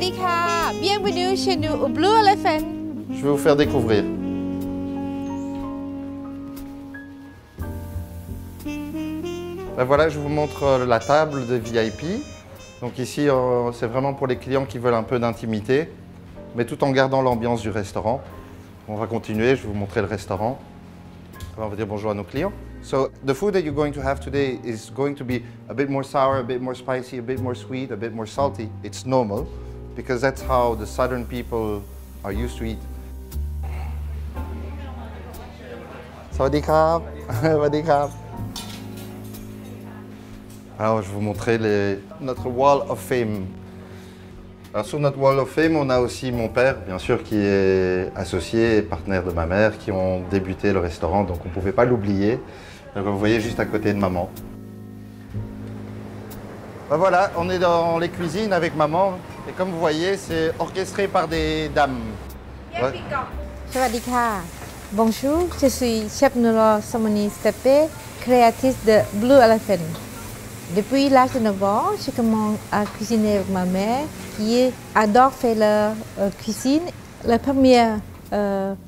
Sawadee ka! Bienvenue chez nous au Blue Elephant. Je vais vous faire découvrir. Ben voilà, je vous montre la table de VIP. Donc ici, c'est vraiment pour les clients qui veulent un peu d'intimité, mais tout en gardant l'ambiance du restaurant. On va continuer, je vais vous montrer le restaurant. On va dire bonjour à nos clients. So the food that you're going to have today is going to be a bit more sour, a bit more spicy, a bit more sweet, a bit more salty. It's normal because that's how the southern people are used to eat. Sawadee krab. Sawadee krab. Alors je vais vous montrer notre Wall of Fame. Alors, sur notre Wall of Fame, on a aussi mon père, bien sûr, qui est associé et partenaire de ma mère, qui ont débuté le restaurant, donc on ne pouvait pas l'oublier. Donc vous voyez juste à côté de maman. Ben voilà, on est dans les cuisines avec maman, et comme vous voyez, c'est orchestré par des dames. Ouais. Sawadee ka! Bonjour, je suis chef Nora Samoni Stepe, créatrice de Blue Elephant. Depuis l'âge de 9 ans, je commence à cuisiner avec ma mère qui adore faire la cuisine. Le premier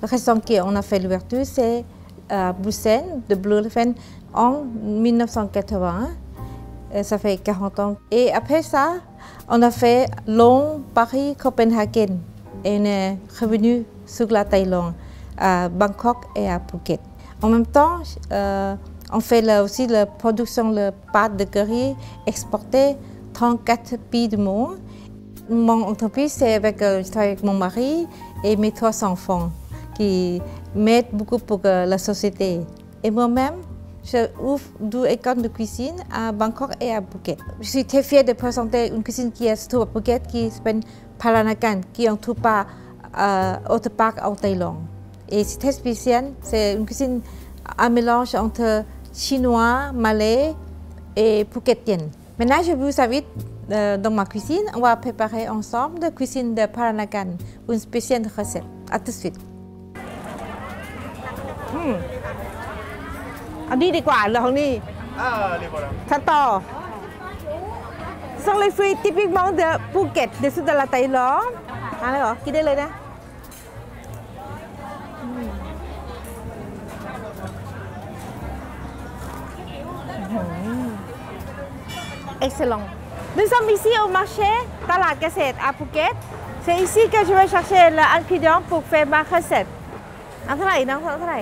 restaurant qu'on a fait l'ouverture, c'est à Bruxelles, de Blue Elephant, en 1980. Ça fait 40 ans. Et après ça, on a fait Londres, Paris, Copenhague. Et on est revenu sur la Thaïlande, à Bangkok et à Phuket. En même temps, on fait aussi la production de pâtes de curry exportées 34 pays du monde. Mon entreprise, c'est je travaille avec mon mari et mes 3 enfants qui m'aident beaucoup pour la société. Et moi-même, je ouvre 2 écoles de cuisine à Bangkok et à Phuket. Je suis très fière de présenter une cuisine qui se trouve à Phuket, qui s'appelle Paranakan, qui ne trouve pas autre part en Thaïlande. Et c'est très spécial, c'est une cuisine, un mélange entre chinois, malais et phukétienne. Maintenant, je vous invite dans ma cuisine. On va préparer ensemble la cuisine de Paranakan, une spéciale recette. À tout de suite. อันนี้ดีกว่าเหรอของนี่ขั้นต่อ Sont les fruits typiquement de Phuket, du sud de la Thaïlande. ทานเลยเหรอ กินได้เลยนะ Excellent. Nous sommes ici au marché Talat Kaset à Phuket. C'est ici que je vais chercher l'ingrédient pour faire ma recette. เท่าไหร่น้องเท่าไหร่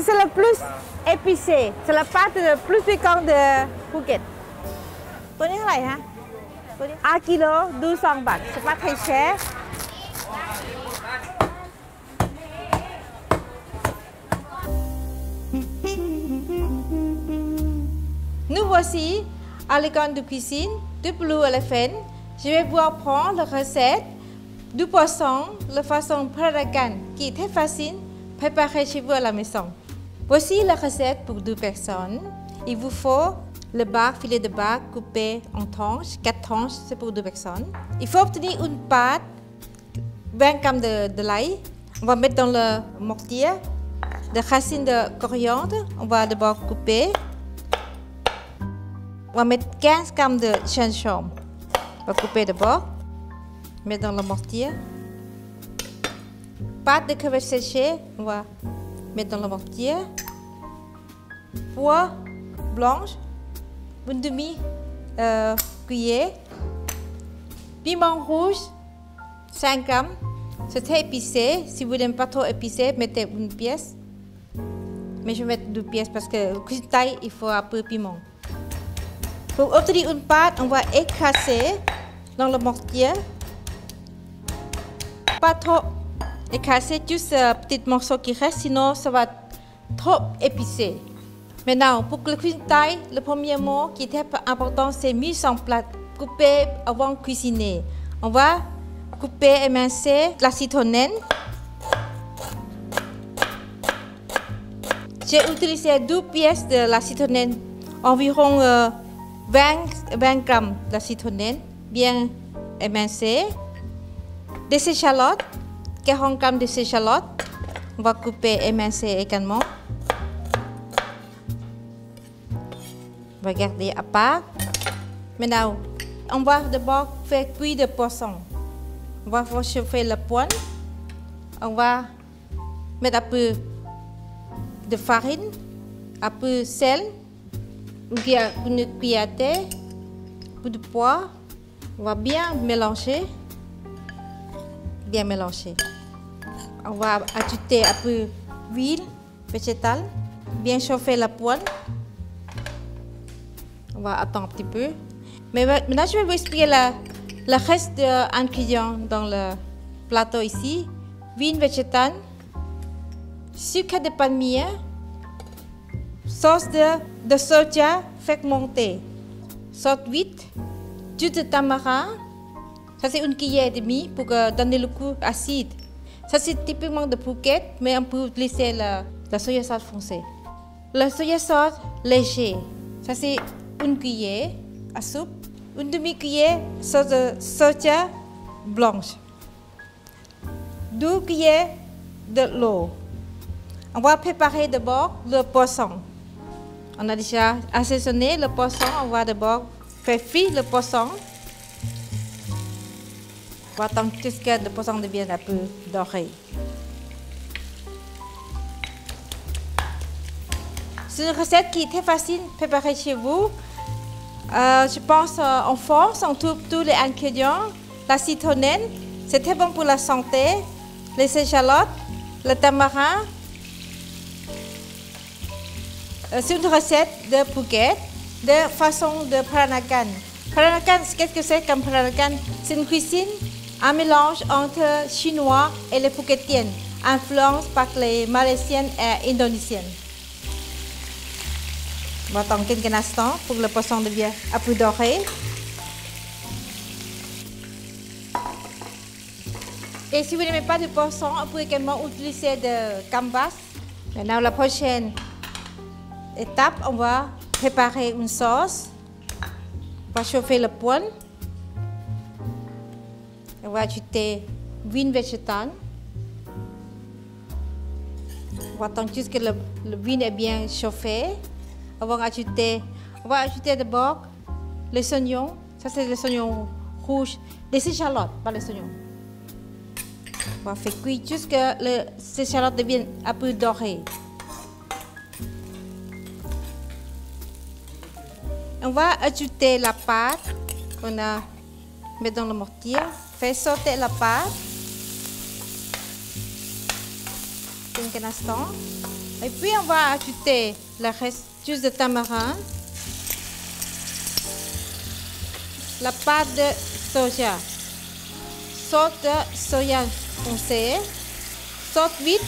C'est le plus épicé. C'est la pâte le plus piquante de Phuket. ตัวนี้เท่าไหร่ฮะตัวนี้1 กิโลดู2 บาท C'est pas très cher. Nous voici à l'école de cuisine de Blue Elephant. Je vais vous apprendre la recette du poisson de façon Paranakan qui est très facile à préparer chez vous à la maison. Voici la recette pour 2 personnes. Il vous faut le bar, filet de bar coupé en tranches, 4 tranches, c'est pour 2 personnes. Il faut obtenir une pâte, 20 g de l'ail. On va mettre dans le mortier des racines de coriandre. On va d'abord couper. On va mettre 15 g de gingembre. On va couper d'abord, mettre dans le mortier. Pâte de crevettes séchées, on va mettre dans le mortier. Pois blanche, une demi-cuillère. Piment rouge, 5 g. C'est très épicé. Si vous n'aimez pas trop épicé, mettez une pièce. Mais je vais mettre 2 pièces parce que cuisine thaï, il faut un peu de piment. Pour obtenir une pâte, on va écraser dans le mortier. Pas trop écraser, juste un petit morceau qui reste, sinon ça va trop épicé. Maintenant, pour la cuisine thaï, le premier mot qui est important, c'est mise en plat, couper avant de cuisiner. On va couper, émincer la citronnelle. J'ai utilisé 2 pièces de la citronnelle, environ 20 g de citronnelle, bien émincée. Des échalotes, 40 g de échalotes. On va couper émincer également. On va garder à part. Maintenant, on va d'abord faire cuire le poisson. On va chauffer la poêle. On va mettre un peu de farine, un peu de sel, une cuillère à thé, un peu de poivre. On va bien mélanger. Bien mélanger. On va ajouter un peu d'huile végétale. Bien chauffer la poêle. On va attendre un petit peu. Mais maintenant, je vais vous expliquer le reste des ingrédients dans le plateau ici. Huile végétale, sucre de palmier, sauce de soja fermentée, sauce huître, jus de tamarin. Ça, c'est une cuillère et demie pour donner le goût acide. Ça, c'est typiquement de Phuket, mais on peut utiliser la soya sauce foncée. Le soya sauce léger, ça, c'est une cuillère à soupe. Une demi-cuillère sauce de soja blanche. 2 cuillères de l'eau. On va préparer d'abord le poisson. On a déjà assaisonné le poisson. On va d'abord faire frire le poisson. On va attendre jusqu'à ce que le poisson devienne un peu doré. C'est une recette qui est très facile à préparer chez vous. Je pense en France, on trouve tous les ingrédients. La citronnelle, c'est très bon pour la santé. Les échalotes, le tamarin. C'est une recette de Phuket, de façon de Peranakan. Peranakan, qu'est-ce que c'est comme Peranakan? C'est une cuisine, un mélange entre chinois et les Phuketiennes, influencé par les Malaisiennes et Indonésiennes. On va attendre quelques instants pour que le poisson devienne un peu doré. Et si vous n'aimez pas de poisson, on peut également utiliser de gambas. Maintenant, la prochaine étape, on va préparer une sauce. On va chauffer le poêle. On va ajouter l'huile végétale. On va attendre jusqu'à ce que l'huile est bien chauffée. On va ajouter d'abord les oignons. Ça, c'est les oignons rouges. Des échalotes, pas les oignons. On va faire cuire jusqu'à ce que les échalotes deviennent un peu dorées. On va ajouter la pâte qu'on a mis dans le mortier. Faire sauter la pâte. Quelques instants. Et puis on va ajouter le reste jus de tamarin. La pâte de soja. Sauce de soya foncée. Sauce huître.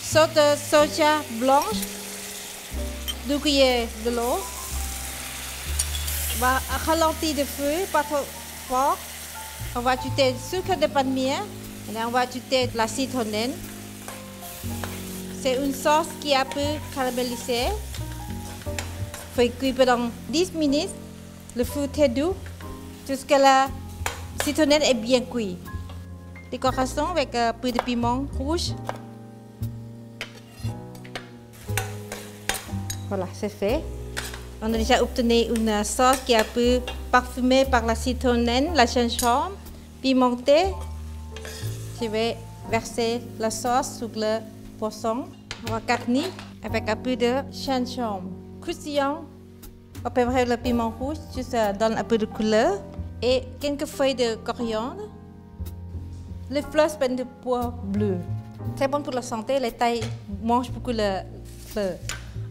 Sauce de soja blanche. 2 cuillères de l'eau. On va ralentir le feu, pas trop fort. On va ajouter du sucre de palmier. Et là, on va ajouter de la citronnelle. C'est une sauce qui est un peu caramélisée. Il faut cuire pendant 10 minutes. Le feu très doux. Jusqu'à la citronnelle est bien cuite. Décoration avec un peu de piment rouge. Voilà, c'est fait. On a déjà obtenu une sauce qui est un peu parfumée par la citronnelle, la gingembre, pimentée. Je vais verser la sauce sur le poisson. On va garnir avec un peu de gingembre croustillant. On peut préparer le piment rouge, juste donne un peu de couleur. Et quelques feuilles de coriandre. Les fleurs sont de pois bleu. Très bon pour la santé, les Thaïs mangent beaucoup de fleurs.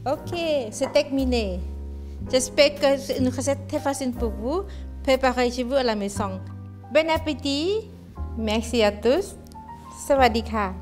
Ok, c'est terminé. J'espère que c'est une recette très facile pour vous. Préparez chez vous à la maison. Bon appétit. Merci à tous. Sawadee ka.